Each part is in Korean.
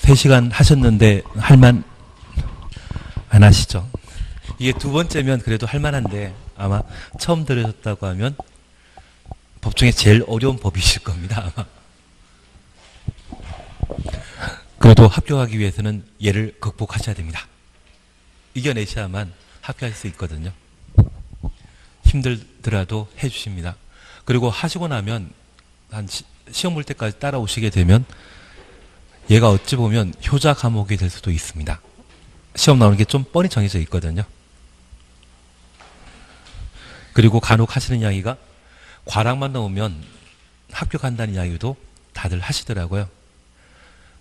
3시간 하셨는데 할만 안 하시죠? 이게 두 번째면 그래도 할만한데 아마 처음 들으셨다고 하면 법 중에 제일 어려운 법이실 겁니다. 아마. 그래도 합격하기 위해서는 얘를 극복하셔야 됩니다. 이겨내셔야만 합격할 수 있거든요. 힘들더라도 해주십니다. 그리고 하시고 나면 한 시험 볼 때까지 따라오시게 되면 얘가 어찌 보면 효자 과목이 될 수도 있습니다. 시험 나오는 게 좀 뻔히 정해져 있거든요. 그리고 간혹 하시는 이야기가 과락만 나오면 합격한다는 이야기도 다들 하시더라고요.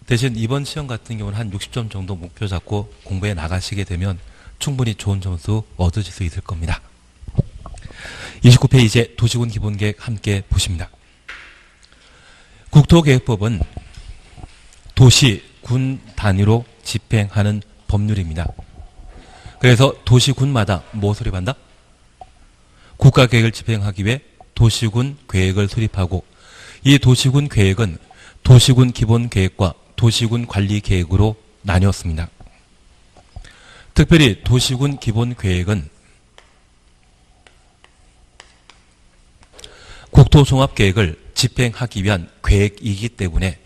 대신 이번 시험 같은 경우는 한 60점 정도 목표 잡고 공부해 나가시게 되면 충분히 좋은 점수 얻으실 수 있을 겁니다. 29페이지에 도시군 기본계획 함께 보십니다. 국토계획법은 도시, 군 단위로 집행하는 법률입니다. 그래서 도시군마다 뭐 수립한다? 국가계획을 집행하기 위해 도시군 계획을 수립하고 이 도시군 계획은 도시군 기본계획과 도시군 관리계획으로 나뉘었습니다. 특별히 도시군 기본계획은 국토종합계획을 집행하기 위한 계획이기 때문에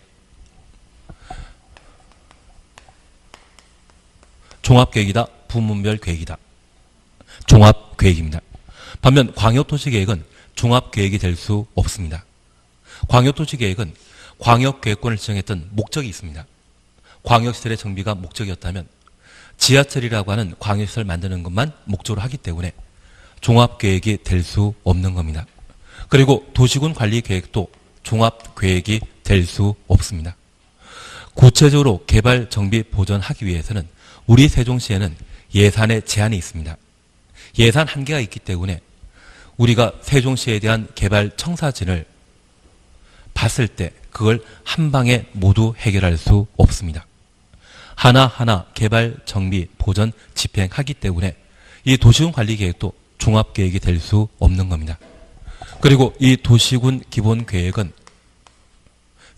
종합계획이다, 부문별 계획이다. 종합계획입니다. 반면 광역도시계획은 종합계획이 될 수 없습니다. 광역도시계획은 광역계획권을 지정했던 목적이 있습니다. 광역시설의 정비가 목적이었다면 지하철이라고 하는 광역시설 만드는 것만 목적으로 하기 때문에 종합계획이 될 수 없는 겁니다. 그리고 도시군 관리계획도 종합계획이 될 수 없습니다. 구체적으로 개발, 정비, 보전하기 위해서는 우리 세종시에는 예산에 제한이 있습니다. 예산 한계가 있기 때문에 우리가 세종시에 대한 개발 청사진을 봤을 때 그걸 한 방에 모두 해결할 수 없습니다. 하나하나 개발, 정비, 보전, 집행하기 때문에 이 도시군 관리계획도 종합계획이 될 수 없는 겁니다. 그리고 이 도시군 기본계획은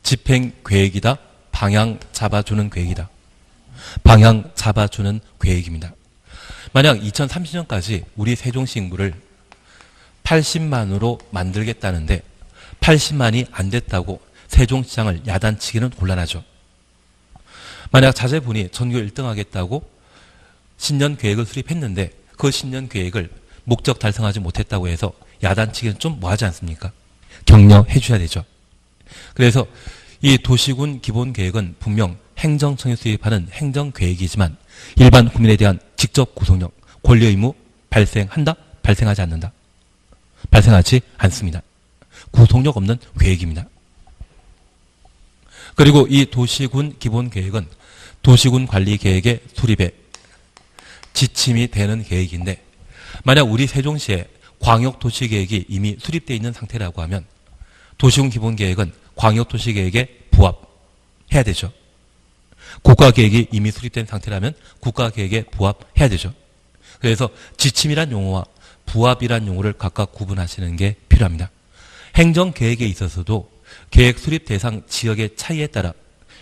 집행계획이다, 방향 잡아주는 계획이다. 방향 잡아주는 계획입니다. 만약 2030년까지 우리 세종시 인구를 80만으로 만들겠다는데 80만이 안 됐다고 세종시장을 야단치기는 곤란하죠. 만약 자제분이 전교 1등 하겠다고 신년 계획을 수립했는데 그 신년 계획을 목적 달성하지 못했다고 해서 야단치기는 좀 뭐하지 않습니까? 격려해 줘야 되죠. 그래서 이 도시군 기본계획은 분명 행정청이 수립하는 행정계획이지만 일반 국민에 대한 직접 구속력, 권리 의무 발생한다? 발생하지 않는다? 발생하지 않습니다. 구속력 없는 계획입니다. 그리고 이 도시군 기본계획은 도시군 관리계획의 수립에 지침이 되는 계획인데 만약 우리 세종시에 광역도시계획이 이미 수립되어 있는 상태라고 하면 도시군 기본계획은 광역도시계획에 부합해야 되죠. 국가계획이 이미 수립된 상태라면 국가계획에 부합해야 되죠. 그래서 지침이란 용어와 부합이란 용어를 각각 구분하시는 게 필요합니다. 행정계획에 있어서도 계획 수립 대상 지역의 차이에 따라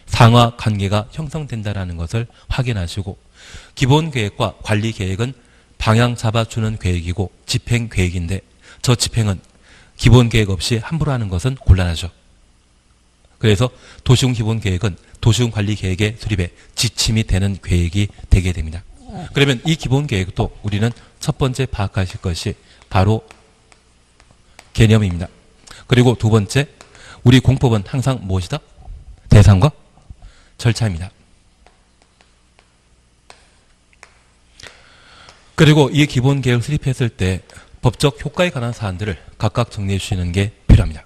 상하 관계가 형성된다는 것을 확인하시고 기본계획과 관리계획은 방향 잡아주는 계획이고 집행계획인데 저 집행은 기본계획 없이 함부로 하는 것은 곤란하죠. 그래서 도시군 기본계획은 도시군 관리계획의 수립에 지침이 되는 계획이 되게 됩니다. 그러면 이 기본계획도 우리는 첫 번째 파악하실 것이 바로 개념입니다. 그리고 두 번째, 우리 공법은 항상 무엇이다? 대상과 절차입니다. 그리고 이 기본계획을 수립했을 때 법적 효과에 관한 사안들을 각각 정리해 주시는 게 필요합니다.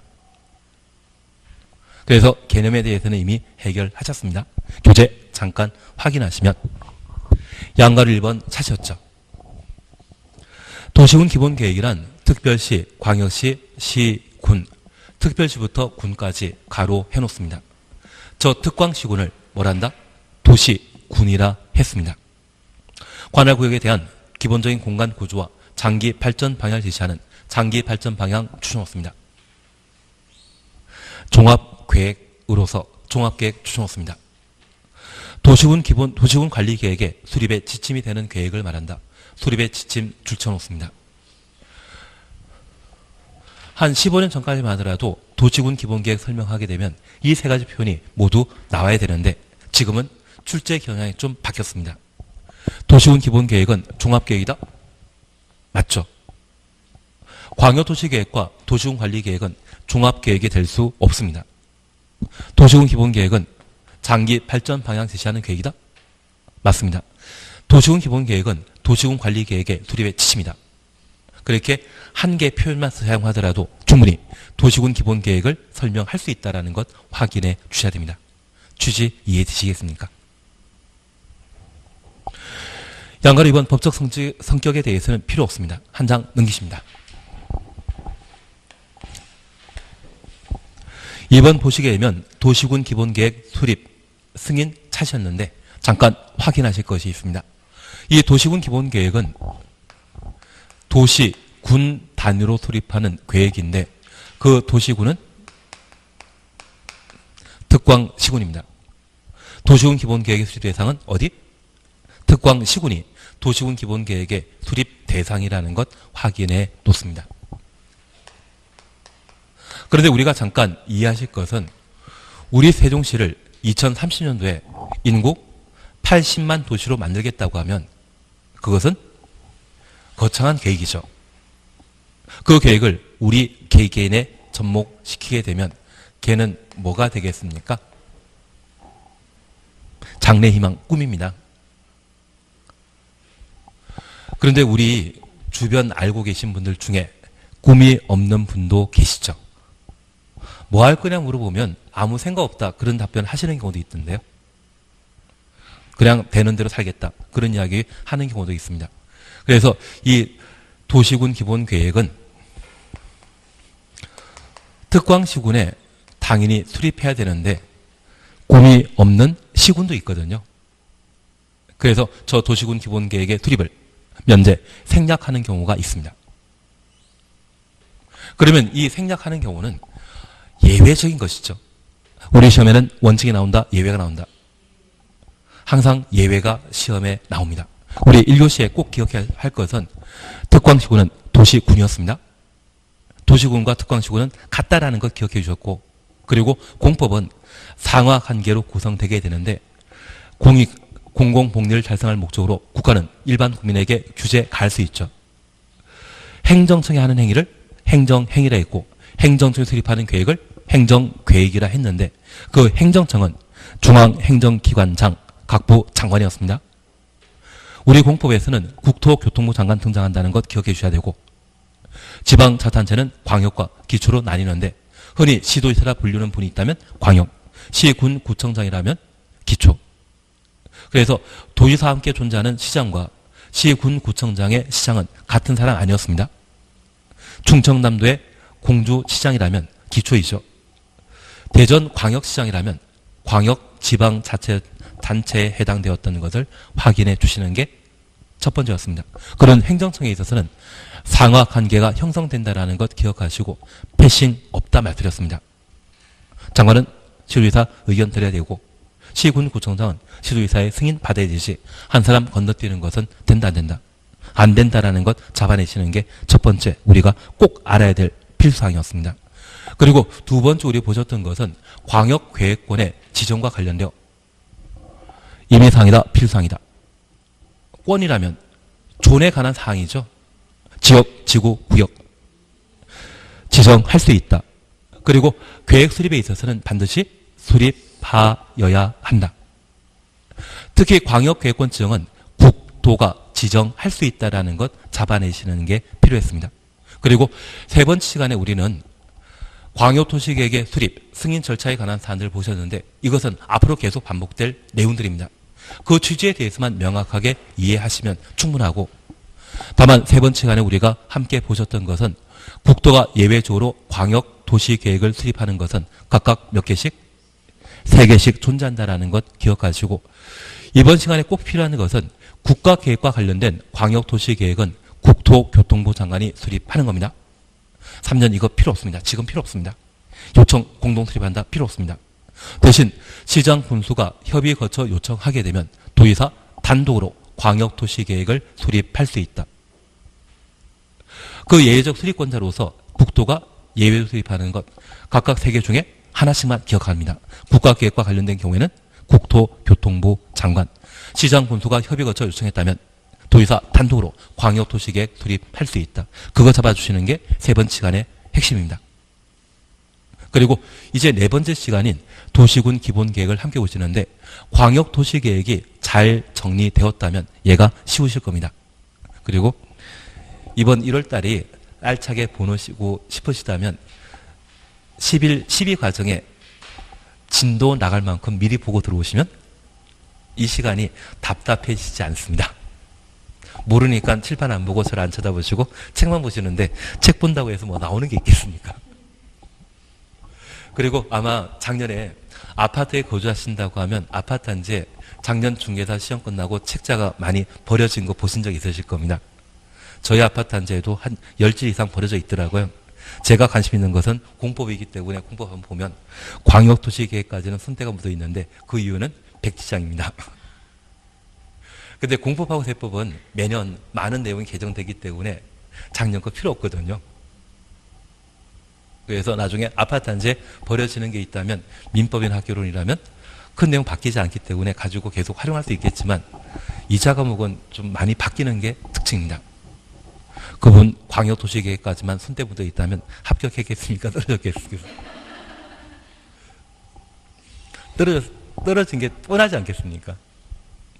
그래서 개념에 대해서는 이미 해결하셨습니다. 교재 잠깐 확인하시면 양가로 1번 찾으셨죠. 도시군 기본계획이란 특별시, 광역시, 시, 군, 특별시부터 군까지 가로 해놓습니다. 저 특광시군을 뭐란다? 도시, 군이라 했습니다. 관할구역에 대한 기본적인 공간 구조와 장기 발전 방향을 제시하는 장기 발전 방향 추정했습니다. 종합계획으로서 종합계획 추정했습니다. 도시군 관리 계획의 수립의 지침이 되는 계획을 말한다. 수립의 지침 줄쳐놓습니다. 한 15년 전까지만 하더라도 도시군 기본계획 설명하게 되면 이 세 가지 표현이 모두 나와야 되는데 지금은 출제 경향이 좀 바뀌었습니다. 도시군 기본계획은 종합계획이다? 맞죠? 광역도시계획과 도시군 관리계획은 종합계획이 될 수 없습니다. 도시군 기본계획은 장기 발전 방향 제시하는 계획이다? 맞습니다. 도시군 기본계획은 도시군 관리계획의 수립의 지침이다. 그렇게 한 개 표현만 사용하더라도 충분히 도시군 기본계획을 설명할 수 있다는 것 확인해 주셔야 됩니다. 취지 이해되시겠습니까? 양가로 이번 법적 성격에 대해서는 필요 없습니다. 한 장 넘기십니다. 이번 보시게 되면 도시군 기본계획 수립 승인 차셨는데 잠깐 확인하실 것이 있습니다. 이 도시군 기본계획은 도시, 군 단위로 수립하는 계획인데 그 도시군은 특광시군입니다. 도시군 기본계획의 수립 대상은 어디? 특광시군이 도시군 기본계획의 수립 대상이라는 것 확인해 놓습니다. 그런데 우리가 잠깐 이해하실 것은 우리 세종시를 2030년도에 인구 80만 도시로 만들겠다고 하면 그것은 거창한 계획이죠. 그 계획을 우리 개개인에 접목시키게 되면 걔는 뭐가 되겠습니까? 장래희망 꿈입니다. 그런데 우리 주변 알고 계신 분들 중에 꿈이 없는 분도 계시죠. 뭐 할 거냐 물어보면 아무 생각 없다 그런 답변 하시는 경우도 있던데요. 그냥 되는 대로 살겠다 그런 이야기 하는 경우도 있습니다. 그래서 이 도시군 기본계획은 특광시군에 당연히 수립해야 되는데 꿈이 없는 시군도 있거든요. 그래서 저 도시군 기본계획의 수립을 면제, 생략하는 경우가 있습니다. 그러면 이 생략하는 경우는 예외적인 것이죠. 우리 시험에는 원칙이 나온다, 예외가 나온다. 항상 예외가 시험에 나옵니다. 우리 1교시에 꼭 기억해야 할 것은 특광시군은 도시군이었습니다. 도시군과 특광시군은 같다라는 것 기억해 주셨고 그리고 공법은 상하 관계로 구성되게 되는데 공공복리를 달성할 목적으로 국가는 일반 국민에게 규제 가할 수 있죠. 행정청이 하는 행위를 행정행위라 했고 행정청이 수립하는 계획을 행정계획이라 했는데 그 행정청은 중앙행정기관장 각부 장관이었습니다. 우리 공법에서는 국토교통부 장관 등장한다는 것 기억해 주셔야 되고 지방자치단체는 광역과 기초로 나뉘는데 흔히 시도지사라 불리는 분이 있다면 광역, 시군 구청장이라면 기초. 그래서 도지사와 함께 존재하는 시장과 시군 구청장의 시장은 같은 사람 아니었습니다. 충청남도의 공주시장이라면 기초이죠. 대전 광역시장이라면 광역 지방자치단체에 해당되었던 것을 확인해 주시는 게 첫 번째였습니다. 그런 행정청에 있어서는 상하 관계가 형성된다는 것 기억하시고 패싱 없다 말씀드렸습니다. 장관은 시도지사 의견 드려야 되고 시군 구청장은 시도지사의 승인 받아야 되지 한 사람 건너뛰는 것은 된다 안 된다. 안 된다라는 것 잡아내시는 게 첫 번째 우리가 꼭 알아야 될 필수사항이었습니다. 그리고 두 번째 우리 보셨던 것은 광역계획권의 지정과 관련되어 임의사항이다 필수사항이다. 권이라면 존에 관한 사항이죠. 지역, 지구, 구역 지정할 수 있다. 그리고 계획 수립에 있어서는 반드시 수립하여야 한다. 특히 광역계획권 지정은 국토가 지정할 수 있다는 것 잡아내시는 게 필요했습니다. 그리고 세 번째 시간에 우리는 광역도시계획의 수립, 승인 절차에 관한 사안들을 보셨는데 이것은 앞으로 계속 반복될 내용들입니다. 그 취지에 대해서만 명확하게 이해하시면 충분하고 다만 세 번째 시간에 우리가 함께 보셨던 것은 국토가 예외적으로 광역도시계획을 수립하는 것은 각각 몇 개씩? 3개씩 존재한다는 것 기억하시고 이번 시간에 꼭 필요한 것은 국가계획과 관련된 광역도시계획은 국토교통부 장관이 수립하는 겁니다. 3년 이거 필요 없습니다. 지금 필요 없습니다. 요청 공동 수립한다 필요 없습니다. 대신 시장 군수가 협의 거쳐 요청하게 되면 도의사 단독으로 광역도시계획을 수립할 수 있다. 그 예외적 수립권자로서 국토가 예외로 수립하는 것 각각 3개 중에 하나씩만 기억합니다. 국가계획과 관련된 경우에는 국토교통부 장관, 시장 군수가 협의 거쳐 요청했다면 도의사 단독으로 광역도시계획 수립할 수 있다. 그거 잡아주시는 게 3번 시간의 핵심입니다. 그리고 이제 4번째 시간인 도시군 기본계획을 함께 보시는데 광역도시계획이 잘 정리되었다면 얘가 쉬우실 겁니다. 그리고 이번 1월 달이 알차게 보내시고 싶으시다면 12 과정에 진도 나갈 만큼 미리 보고 들어오시면 이 시간이 답답해지지 않습니다. 모르니까 칠판 안 보고 저를 안 쳐다보시고 책만 보시는데 책 본다고 해서 뭐 나오는 게 있겠습니까? 그리고 아마 작년에 아파트에 거주하신다고 하면 아파트 단지에 작년 중개사 시험 끝나고 책자가 많이 버려진 거 보신 적 있으실 겁니다. 저희 아파트 단지에도 한 10지 이상 버려져 있더라고요. 제가 관심 있는 것은 공법이기 때문에 공법 한번 보면 광역도시계획까지는 손때가 묻어 있는데 그 이유는 100지장입니다. 근데 공법하고 세법은 매년 많은 내용이 개정되기 때문에 작년 거 필요 없거든요. 그래서 나중에 아파트 단지에 버려지는 게 있다면 민법이나 학교론이라면 큰 내용 바뀌지 않기 때문에 가지고 계속 활용할 수 있겠지만 이자 과목은 좀 많이 바뀌는 게 특징입니다. 그분 광역도시계획까지만 손때 묻어 있다면 합격했겠습니까? 떨어졌겠습니까? 떨어진 게 뻔하지 않겠습니까?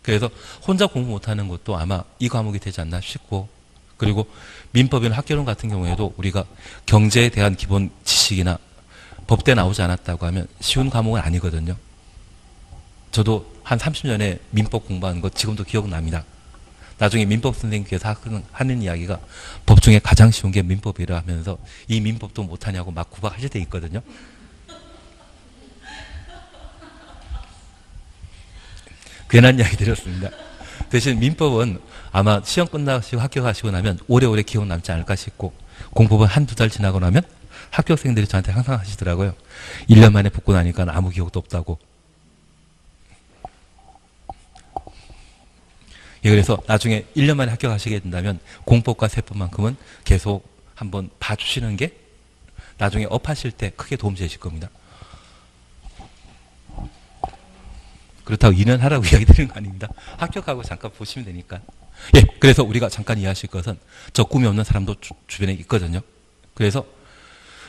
그래서 혼자 공부 못하는 것도 아마 이 과목이 되지 않나 싶고, 그리고 민법이나 학교론 같은 경우에도 우리가 경제에 대한 기본 지식이나 법대 나오지 않았다고 하면 쉬운 과목은 아니거든요. 저도 한 30년에 민법 공부한 거 지금도 기억납니다. 나중에 민법 선생님께서 하는 이야기가 법 중에 가장 쉬운 게 민법이라 하면서 이 민법도 못하냐고 막 구박하실 때 있거든요. 괜한 이야기 드렸습니다. 대신 민법은 아마 시험 끝나시고 합격하시고 나면 오래오래 기억 남지 않을까 싶고, 공법은 한두 달 지나고 나면 합격생들이 저한테 항상 하시더라고요. 1년 만에 붙고 나니까 아무 기억도 없다고. 예, 그래서 나중에 1년 만에 합격하시게 된다면 공법과 세법만큼은 계속 한번 봐주시는 게 나중에 업하실 때 크게 도움 되실 겁니다. 그렇다고 2년 하라고 이야기 드리는 거 아닙니다. 합격하고 잠깐 보시면 되니까. 예, 그래서 우리가 잠깐 이해하실 것은 저 꿈이 없는 사람도 주변에 있거든요. 그래서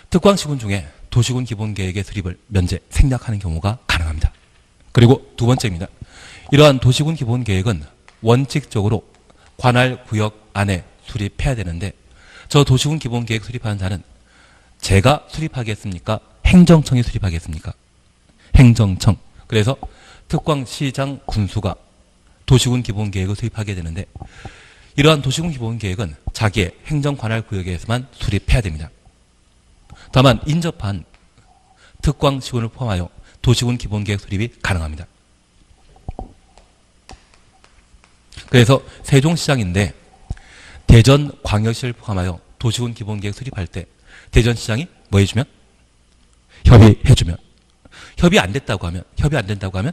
특광시군 중에 도시군 기본계획의 수립을 면제, 생략하는 경우가 가능합니다. 그리고 두 번째입니다. 이러한 도시군 기본계획은 원칙적으로 관할 구역 안에 수립해야 되는데, 저 도시군 기본계획 수립하는 자는 제가 수립하겠습니까? 행정청이 수립하겠습니까? 행정청. 그래서 특광시장 군수가 도시군 기본계획을 수립하게 되는데, 이러한 도시군 기본계획은 자기의 행정관할구역에서만 수립해야 됩니다. 다만 인접한 특광시군을 포함하여 도시군 기본계획 수립이 가능합니다. 그래서 세종시장인데 대전광역시를 포함하여 도시군 기본계획 수립할 때 대전시장이 뭐 해주면? 협의해주면. 협의 안 된다고 하면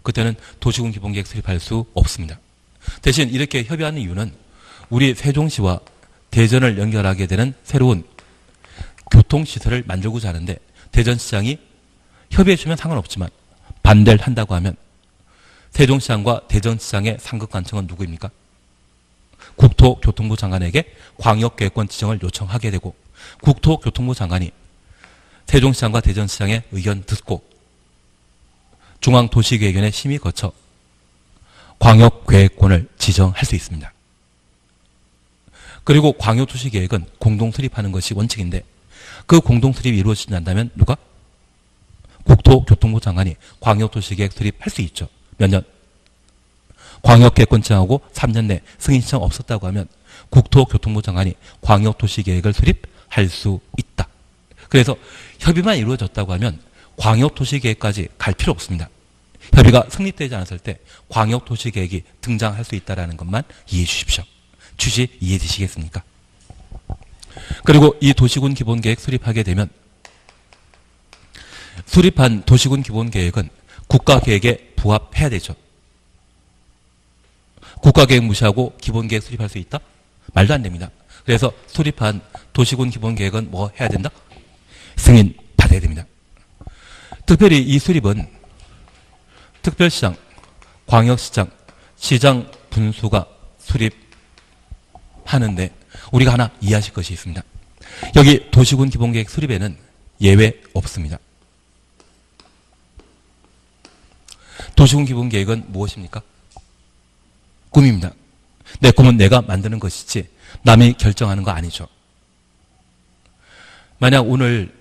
그때는 도시군 기본계획 수립할 수 없습니다. 대신 이렇게 협의하는 이유는 우리 세종시와 대전을 연결하게 되는 새로운 교통시설을 만들고자 하는데, 대전시장이 협의해주면 상관없지만 반대를 한다고 하면 세종시장과 대전시장의 상급관청은 누구입니까? 국토교통부 장관에게 광역계획권 지정을 요청하게 되고, 국토교통부 장관이 세종시장과 대전시장의 의견 듣고 중앙도시계획위원회 심의 거쳐 광역계획권을 지정할 수 있습니다. 그리고 광역도시계획은 공동수립하는 것이 원칙인데, 그 공동수립이 이루어지지 않는다면 누가? 국토교통부 장관이 광역도시계획 수립할 수 있죠. 몇 년? 광역계획권 지정하고 3년 내 승인 신청 없었다고 하면 국토교통부 장관이 광역도시계획을 수립할 수 있다. 그래서 협의만 이루어졌다고 하면 광역도시계획까지 갈 필요 없습니다. 협의가 성립되지 않았을 때 광역도시계획이 등장할 수 있다는 것만 이해해 주십시오. 취지 이해되시겠습니까? 그리고 이 도시군 기본계획 수립하게 되면 수립한 도시군 기본계획은 국가계획에 부합해야 되죠. 국가계획 무시하고 기본계획 수립할 수 있다? 말도 안 됩니다. 그래서 수립한 도시군 기본계획은 뭐 해야 된다? 승인 받아야 됩니다. 특별히 이 수립은 특별시장, 광역시장, 시장 분수가 수립하는데 우리가 하나 이해하실 것이 있습니다. 여기 도시군 기본계획 수립에는 예외 없습니다. 도시군 기본계획은 무엇입니까? 꿈입니다. 내 꿈은 내가 만드는 것이지 남이 결정하는 거 아니죠. 만약 오늘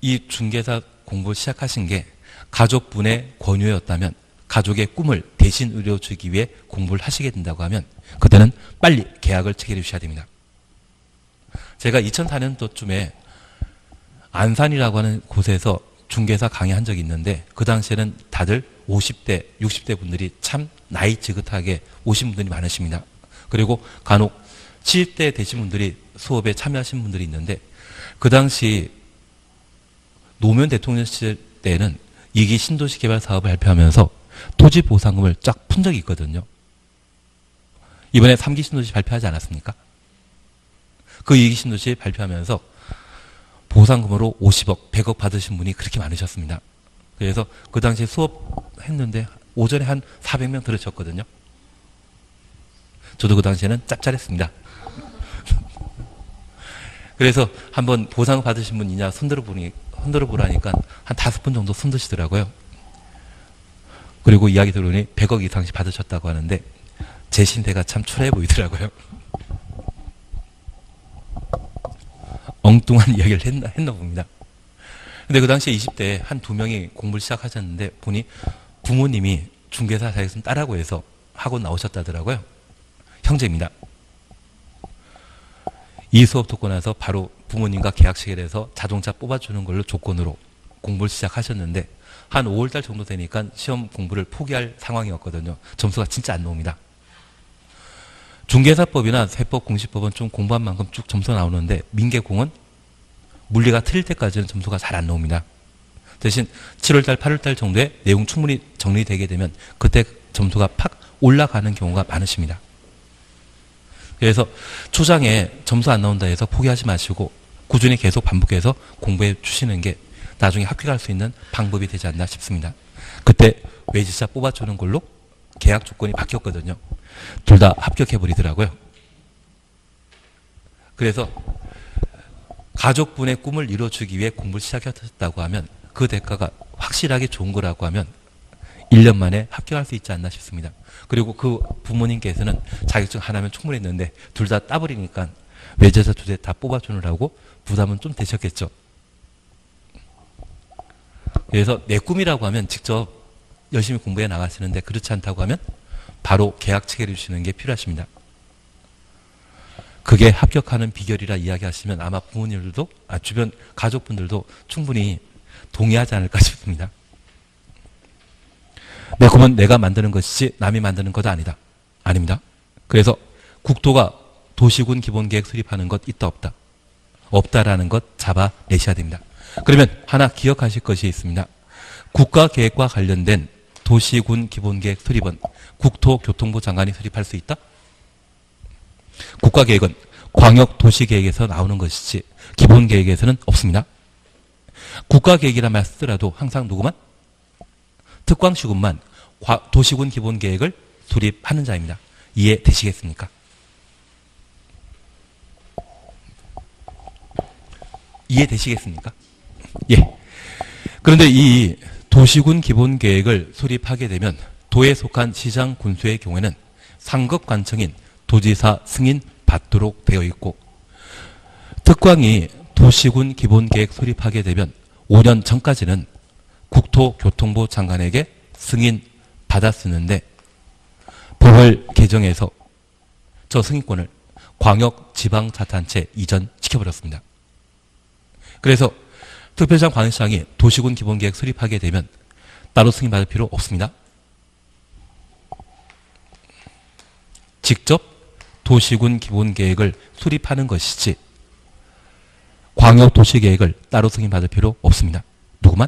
이 중개사 공부를 시작하신 게 가족분의 권유였다면 가족의 꿈을 대신 이루어주기 위해 공부를 하시게 된다고 하면 그때는 빨리 계약을 체결해 주셔야 됩니다. 제가 2004년도쯤에 안산이라고 하는 곳에서 중개사 강의한 적이 있는데 그 당시에는 다들 50대, 60대 분들이 참 나이 지긋하게 오신 분들이 많으십니다. 그리고 간혹 70대 되신 분들이 수업에 참여하신 분들이 있는데 그 당시 노무현 대통령 시절 때는 2기 신도시 개발 사업을 발표하면서 토지 보상금을 쫙 푼 적이 있거든요. 이번에 3기 신도시 발표하지 않았습니까? 그 2기 신도시 발표하면서 보상금으로 50억, 100억 받으신 분이 그렇게 많으셨습니다. 그래서 그 당시에 수업했는데 오전에 한 400명 들으셨거든요. 저도 그 당시에는 짭짤했습니다. 그래서 한번 보상 받으신 분 있냐 흔들어 보라니까 한 5분 정도 손드시더라고요. 그리고 이야기 들으니 100억 이상씩 받으셨다고 하는데 제 신대가 참 초라해 보이더라고요. 엉뚱한 이야기를 했나 봅니다. 근데 그 당시에 20대에 한 2명이 공부를 시작하셨는데 보니 부모님이 중개사 자격증 따라고 해서 학원 나오셨다더라고요. 형제입니다. 이 수업 듣고 나서 바로 부모님과 계약 체결해서 자동차 뽑아주는 걸로 조건으로 공부를 시작하셨는데 한 5월달 정도 되니까 시험 공부를 포기할 상황이었거든요. 점수가 진짜 안 나옵니다. 중개사법이나 세법, 공시법은 좀 공부한 만큼 쭉 점수가 나오는데 민계공은 물리가 틀릴 때까지는 점수가 잘 안 나옵니다. 대신 7월달, 8월달 정도에 내용 충분히 정리되게 되면 그때 점수가 팍 올라가는 경우가 많으십니다. 그래서 초장에 점수 안 나온다 해서 포기하지 마시고 꾸준히 계속 반복해서 공부해 주시는 게 나중에 합격할 수 있는 방법이 되지 않나 싶습니다. 그때 외지차 뽑아주는 걸로 계약 조건이 바뀌었거든요. 둘 다 합격해버리더라고요. 그래서 가족분의 꿈을 이루어주기 위해 공부를 시작하셨다고 하면 그 대가가 확실하게 좋은 거라고 하면 1년 만에 합격할 수 있지 않나 싶습니다. 그리고 그 부모님께서는 자격증 하나면 충분했는데 둘 다 따버리니까 외제차 2대 다 뽑아주느라고 부담은 좀 되셨겠죠. 그래서 내 꿈이라고 하면 직접 열심히 공부해 나가시는데 그렇지 않다고 하면 바로 계약 체결해 주시는 게 필요하십니다. 그게 합격하는 비결이라 이야기하시면 아마 부모님들도 주변 가족분들도 충분히 동의하지 않을까 싶습니다. 내 꿈은 내가 만드는 것이지 남이 만드는 것 아니다. 아닙니다. 그래서 국토가 도시군 기본계획 수립하는 것 있다 없다. 없다라는 것 잡아내셔야 됩니다. 그러면 하나 기억하실 것이 있습니다. 국가계획과 관련된 도시군 기본계획 수립은 국토교통부 장관이 수립할 수 있다? 국가계획은 광역도시계획에서 나오는 것이지 기본계획에서는 없습니다. 국가계획이라 말 쓰더라도 항상 누구만? 특광시군만 도시군 기본계획을 수립하는 자입니다. 이해되시겠습니까? 이해되시겠습니까? 예. 그런데 이 도시군 기본계획을 수립하게 되면 도에 속한 시장 군수의 경우에는 상급관청인 도지사 승인 받도록 되어 있고 특광이 도시군 기본계획 수립하게 되면 5년 전까지는 국토교통부 장관에게 승인 받았었는데 법을 개정해서 저 승인권을 광역지방자치단체 이전시켜버렸습니다. 그래서 특별시장 광역시장이 도시군 기본계획 수립하게 되면 따로 승인받을 필요 없습니다. 직접 도시군 기본계획을 수립하는 것이지 광역도시계획을 따로 승인받을 필요 없습니다. 누구만?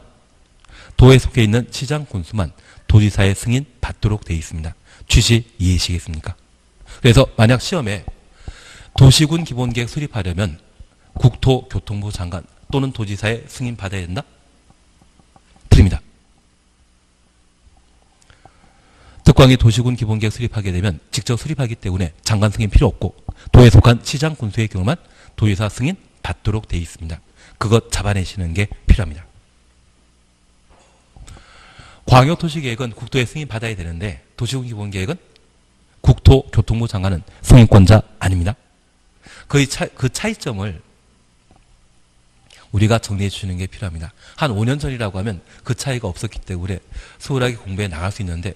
도에 속해 있는 시장 군수만 도지사의 승인 받도록 되어 있습니다. 취지 이해하시겠습니까? 그래서 만약 시험에 도시군 기본계획 수립하려면 국토교통부 장관 또는 도지사의 승인 받아야 된다? 드립니다. 특광이 도시군 기본계획 수립하게 되면 직접 수립하기 때문에 장관 승인 필요 없고 도에 속한 시장 군수의 경우만 도지사 승인 받도록 되어 있습니다. 그것 잡아내시는 게 필요합니다. 광역도시계획은 국토의 승인 받아야 되는데 도시군 기본계획은 국토교통부 장관은 승인권자 아닙니다. 그 차이점을 우리가 정리해 주시는 게 필요합니다. 한 5년 전이라고 하면 그 차이가 없었기 때문에 수월하게 공부해 나갈 수 있는데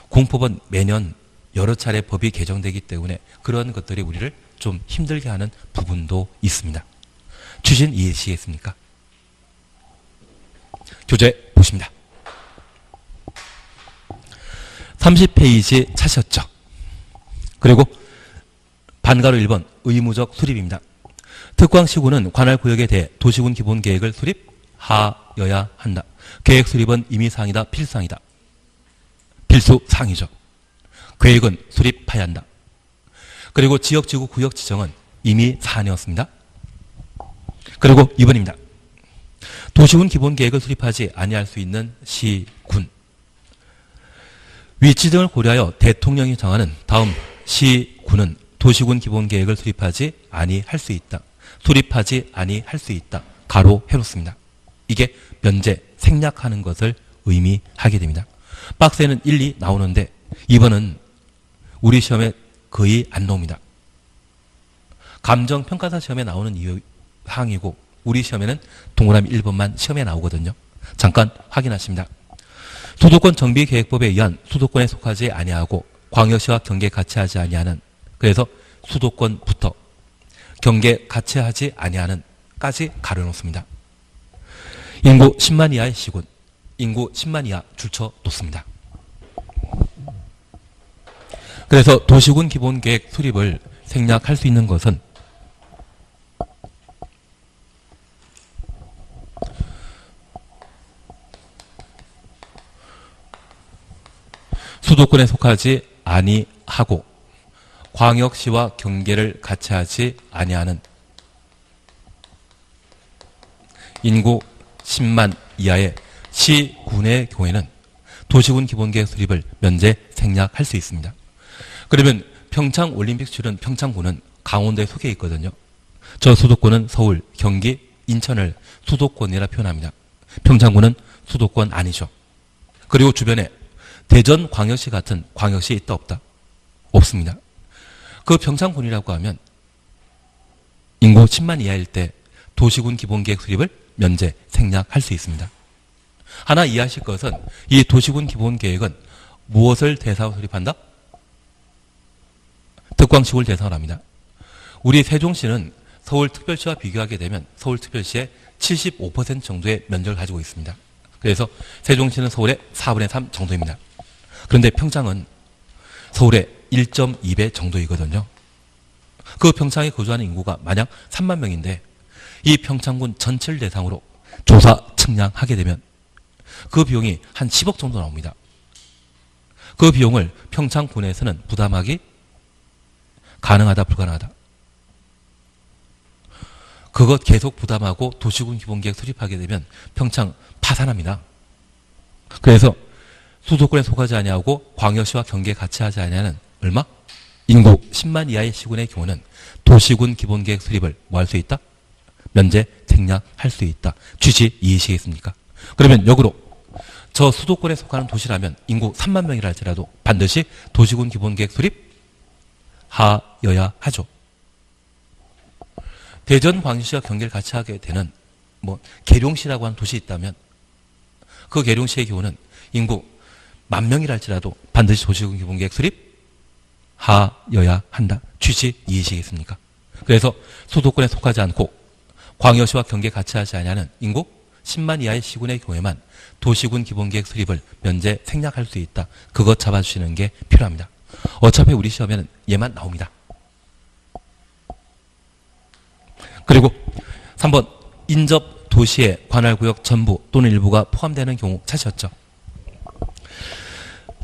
공법은 매년 여러 차례 법이 개정되기 때문에 그런 것들이 우리를 좀 힘들게 하는 부분도 있습니다. 취지는 이해하시겠습니까? 교재 보십니다. 30페이지 찾으셨죠? 그리고 반가로 1번 의무적 수립입니다. 특광시군은 관할 구역에 대해 도시군 기본계획을 수립하여야 한다. 계획 수립은 임의사항이다. 필수사항이다. 필수사항이죠. 계획은 수립해야 한다. 그리고 지역지구 구역 지정은 임의사안이었습니다. 그리고 2번입니다. 도시군 기본계획을 수립하지 아니할 수 있는 시군. 위치 등을 고려하여 대통령이 정하는 다음 시군은 도시군 기본계획을 수립하지 아니할 수 있다. 수립하지 아니할 수 있다. 가로 해놓습니다. 이게 면제, 생략하는 것을 의미하게 됩니다. 박스에는 1, 2 나오는데 2번은 우리 시험에 거의 안 나옵니다. 감정평가사 시험에 나오는 사항이고 우리 시험에는 동그라미 1번만 시험에 나오거든요. 잠깐 확인하십니다. 수도권 정비계획법에 의한 수도권에 속하지 아니하고 광역시와 경계 같이 하지 아니하는, 그래서 수도권부터 경계 같이 하지 아니하는 까지 가려놓습니다. 인구 10만 이하의 시군, 인구 10만 이하 줄쳐 놓습니다. 그래서 도시군 기본계획 수립을 생략할 수 있는 것은 수도권에 속하지 아니하고 광역시와 경계를 같이 하지 아니하는 인구 10만 이하의 시군의 경우에는 도시군 기본계획 수립을 면제 생략할 수 있습니다. 그러면 평창올림픽 치른 평창군은 강원도에 속해 있거든요. 저 수도권은 서울, 경기, 인천을 수도권이라 표현합니다. 평창군은 수도권 아니죠. 그리고 주변에 대전광역시 같은 광역시 있다 없다? 없습니다. 그 평창군이라고 하면 인구 10만 이하일 때 도시군 기본계획 수립을 면제 생략할 수 있습니다. 하나 이해하실 것은 이 도시군 기본계획은 무엇을 대상으로 수립한다? 특광시군을 대상으로 합니다. 우리 세종시는 서울특별시와 비교하게 되면 서울특별시의 75% 정도의 면적을 가지고 있습니다. 그래서 세종시는 서울의 4분의 3 정도입니다. 그런데 평창은 서울의 1.2배 정도이거든요. 그 평창에 거주하는 인구가 만약 3만 명인데 이 평창군 전체를 대상으로 조사 측량하게 되면 그 비용이 한 10억 정도 나옵니다. 그 비용을 평창군에서는 부담하기 가능하다 불가능하다? 그것 계속 부담하고 도시군 기본계획 수립하게 되면 평창 파산합니다. 그래서 수도권에 속하지 아니하고 광역시와 경계 같이 하지 아니하는 얼마? 인구 10만 이하의 시군의 경우는 도시군 기본계획 수립을 뭐 할 수 있다? 면제 생략할 수 있다. 취지 이해하시겠습니까? 그러면 역으로 저 수도권에 속하는 도시라면 인구 3만 명이라 할지라도 반드시 도시군 기본계획 수립 하여야 하죠. 대전 광역시와 경계를 같이 하게 되는 계룡시라고 하는 도시 있다면 그 계룡시의 경우는 인구 10,000명이라 할지라도 반드시 도시군 기본계획 수립 하여야 한다. 취지 이해하시겠습니까? 그래서 수도권에 속하지 않고 광역시와 경계 같이 하지 아니하는 인구 10만 이하의 시군의 경우에만 도시군 기본계획 수립을 면제 생략할 수 있다. 그것 잡아주시는 게 필요합니다. 어차피 우리 시험에는 얘만 나옵니다. 그리고 3번 인접 도시의 관할구역 전부 또는 일부가 포함되는 경우 차시였죠.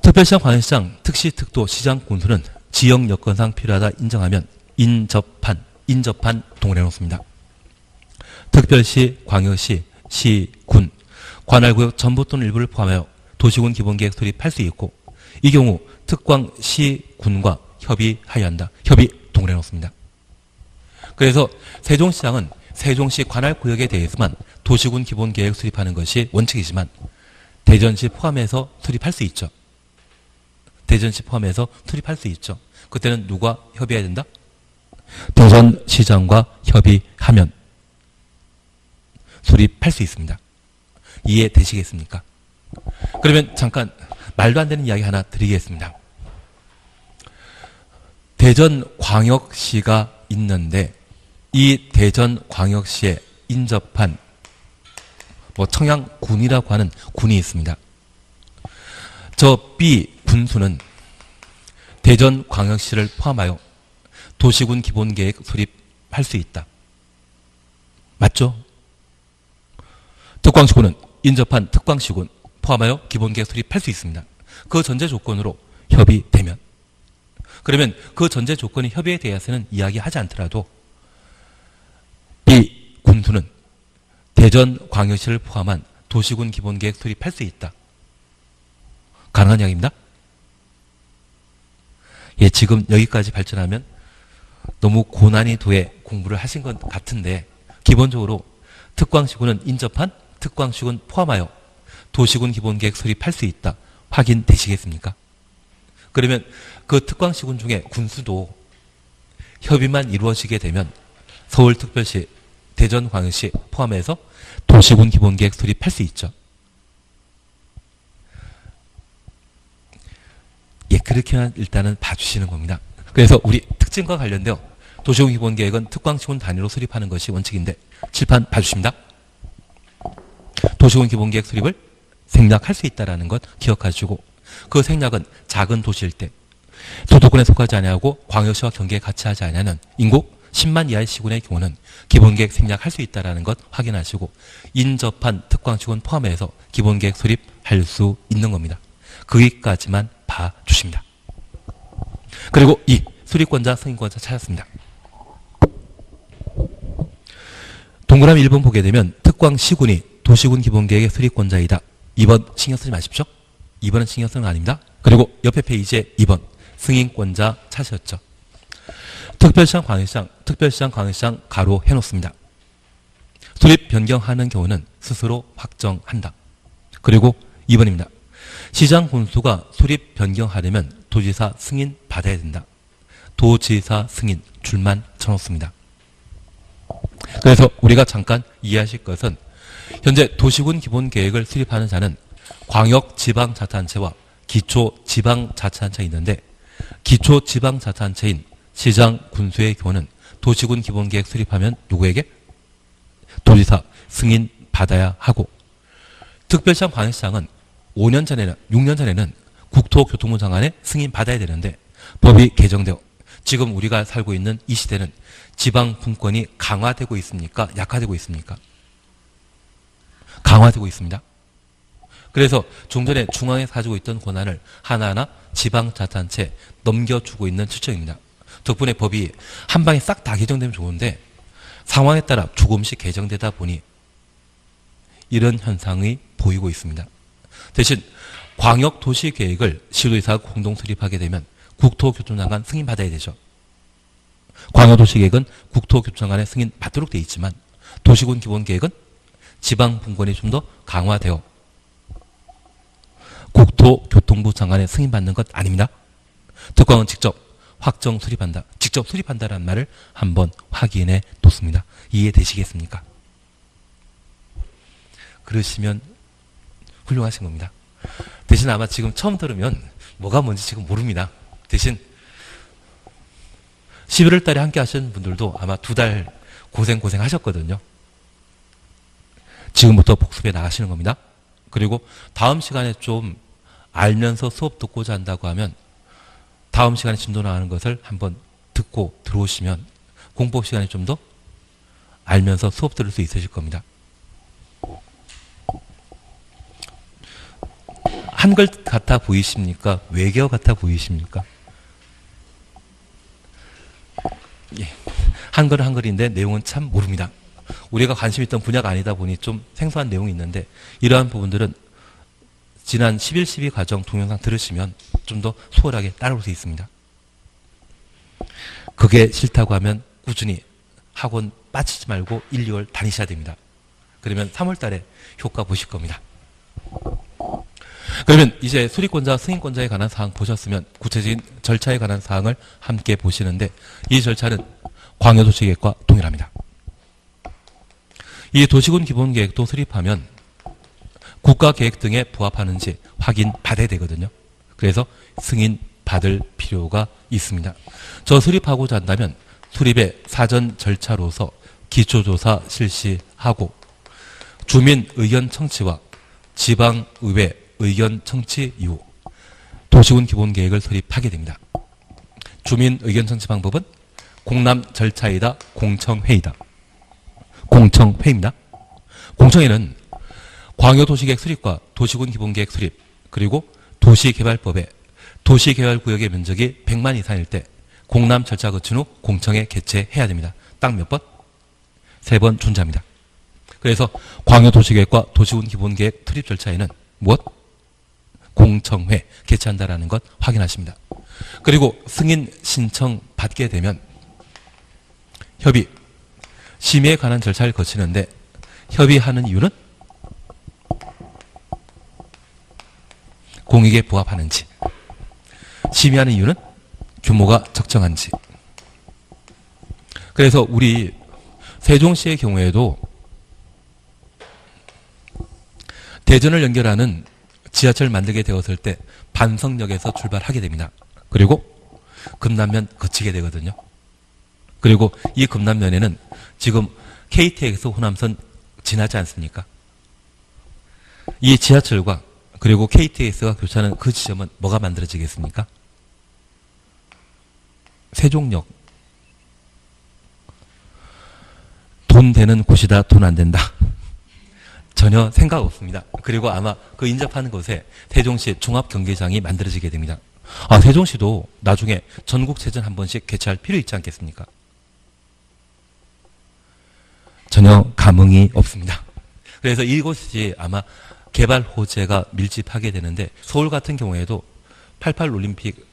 특별시장, 광역시장, 특시, 특도, 시장, 군수는 지역 여건상 필요하다 인정하면 인접한 동원해 놓습니다. 특별시, 광역시, 시, 군, 관할구역 전부 또는 일부를 포함하여 도시군 기본계획 수립할 수 있고 이 경우 특광, 시, 군과 협의하여야 한다. 협의 동원해 놓습니다. 그래서 세종시장은 세종시 관할구역에 대해서만 도시군 기본계획 수립하는 것이 원칙이지만 대전시 포함해서 수립할 수 있죠. 대전시 포함해서 수립할 수 있죠. 그때는 누가 협의해야 된다? 대전시장과 협의하면 수립할 수 있습니다. 이해되시겠습니까? 그러면 잠깐 말도 안 되는 이야기 하나 드리겠습니다. 대전광역시가 있는데 이 대전광역시에 인접한 청양군이라고 하는 군이 있습니다. 저 B 군수는 대전광역시를 포함하여 도시군 기본계획 수립할 수 있다. 맞죠? 특광시군은 인접한 특광시군 포함하여 기본계획 수립할 수 있습니다. 그 전제 조건으로 협의되면. 그러면 그 전제 조건이 협의에 대해서는 이야기하지 않더라도 이 군수는 대전광역시를 포함한 도시군 기본계획 수립할 수 있다. 가능한 이야기입니다. 예, 지금 여기까지 발전하면 너무 고난이도의 공부를 하신 것 같은데 기본적으로 특광시군은 인접한 특광시군 포함하여 도시군 기본계획 수립할 수 있다. 확인되시겠습니까? 그러면 그 특광시군 중에 군수도 협의만 이루어지게 되면 서울특별시, 대전광역시 포함해서 도시군 기본계획 수립할 수 있죠. 예, 그렇게만 일단은 봐주시는 겁니다. 그래서 우리 특징과 관련되어 도시군 기본계획은 특광시군 단위로 수립하는 것이 원칙인데 칠판 봐주십니다. 도시군 기본계획 수립을 생략할 수 있다는 것 기억하시고 그 생략은 작은 도시일 때 수도권에 속하지 아니하고 광역시와 경계에 같이 하지 아니하는 인구 10만 이하의 시군의 경우는 기본계획 생략할 수 있다는 것 확인하시고 인접한 특광시군 포함해서 기본계획 수립할 수 있는 겁니다. 거기까지만 봐주십니다. 그리고 이 수립권자, 승인권자 찾았습니다. 동그라미 1번 보게 되면 특광시군이 도시군 기본계획의 수립권자이다. 2번 신경 쓰지 마십시오. 2번은 신경 쓰는 거 아닙니다. 그리고 옆에 페이지에 2번 승인권자 찾으셨죠. 특별시장, 광역시장 가로 해놓습니다. 수립 변경하는 경우는 스스로 확정한다. 그리고 2번입니다. 시장 군수가 수립 변경하려면 도지사 승인 받아야 된다. 도지사 승인 줄만 쳐놓습니다. 그래서 우리가 잠깐 이해하실 것은 현재 도시군 기본계획을 수립하는 자는 광역지방자치단체와 기초지방자치단체가 있는데 기초지방자치단체인 시장 군수의 경우는 도시군 기본계획 수립하면 누구에게? 도지사 승인 받아야 하고 특별시장, 광역시장은 5년 전에는 6년 전에는 국토교통부 장관의 승인 받아야 되는데 법이 개정되어 지금 우리가 살고 있는 이 시대는 지방 분권이 강화되고 있습니까? 약화되고 있습니까? 강화되고 있습니다. 그래서 종전에 중앙에서 가지고 있던 권한을 하나하나 지방자치단체에 넘겨주고 있는 실정입니다. 덕분에 법이 한 방에 싹 다 개정되면 좋은데 상황에 따라 조금씩 개정되다 보니 이런 현상이 보이고 있습니다. 대신 광역도시계획을 시도지사가 공동 수립하게 되면 국토교통장관 승인 받아야 되죠. 광역도시계획은 국토교통장관의 승인 받도록 되어 있지만 도시군 기본계획은 지방분권이 좀 더 강화되어 국토교통부 장관의 승인받는 것 아닙니다. 특광은 직접 확정 수립한다. 직접 수립한다라는 말을 한번 확인해 놓습니다. 이해되시겠습니까? 그러시면 훌륭하신 겁니다. 대신 아마 지금 처음 들으면 뭐가 뭔지 지금 모릅니다. 대신 11월 달에 함께 하시는 분들도 아마 2달 고생 하셨거든요. 지금부터 복습에 나가시는 겁니다. 그리고 다음 시간에 좀 알면서 수업 듣고자 한다고 하면 다음 시간에 진도 나가는 것을 한번 듣고 들어오시면 공부 시간에 좀 더 알면서 수업 들을 수 있으실 겁니다. 한글 같아 보이십니까? 외계어 같아 보이십니까? 예. 한글은 한글인데 내용은 참 모릅니다. 우리가 관심 있던 분야가 아니다 보니 좀 생소한 내용이 있는데 이러한 부분들은 지난 11, 12 과정 동영상 들으시면 좀 더 수월하게 따라올 수 있습니다. 그게 싫다고 하면 꾸준히 학원 빠지지 말고 1, 2월 다니셔야 됩니다. 그러면 3월 달에 효과 보실 겁니다. 그러면 이제 수리권자, 승인권자에 관한 사항 보셨으면 구체적인 절차에 관한 사항을 함께 보시는데 이 절차는 광역도시계획과 동일합니다. 이 도시군 기본계획도 수립하면 국가계획 등에 부합하는지 확인받아야 되거든요. 그래서 승인 받을 필요가 있습니다. 저 수립하고자 한다면 수립의 사전 절차로서 기초조사 실시하고 주민 의견 청취와 지방의회 의견 청취 이후 도시군 기본계획을 수립하게 됩니다. 주민 의견 청취 방법은 공람 절차이다, 공청회이다. 공청회입니다. 공청회는 광역도시계획 수립과 도시군 기본계획 수립 그리고 도시개발법에 도시개발구역의 면적이 100만 이상일 때 공람 절차 거친 후 공청회 개최해야 됩니다. 딱 몇 번? 3번 존재합니다. 그래서 광역도시계획과 도시군 기본계획 수립 절차에는 무엇? 공청회 개최한다라는 것 확인하십니다. 그리고 승인 신청 받게 되면 협의, 심의에 관한 절차를 거치는데 협의하는 이유는 공익에 부합하는지, 심의하는 이유는 규모가 적정한지. 그래서 우리 세종시의 경우에도 대전을 연결하는 지하철을 만들게 되었을 때 반석역에서 출발하게 됩니다. 그리고 금남면 거치게 되거든요. 그리고 이 금남면에는 지금 KTX 호남선 지나지 않습니까? 이 지하철과 그리고 KTX가 교차하는 그 지점은 뭐가 만들어지겠습니까? 세종역. 돈 되는 곳이다, 돈 안 된다. 전혀 생각 없습니다. 그리고 아마 그 인접하는 곳에 세종시 종합경기장이 만들어지게 됩니다. 아, 세종시도 나중에 전국체전 한 번씩 개최할 필요 있지 않겠습니까? 전혀 감흥이 없습니다. 그래서 이곳이 아마 개발 호재가 밀집하게 되는데 서울 같은 경우에도 88 올림픽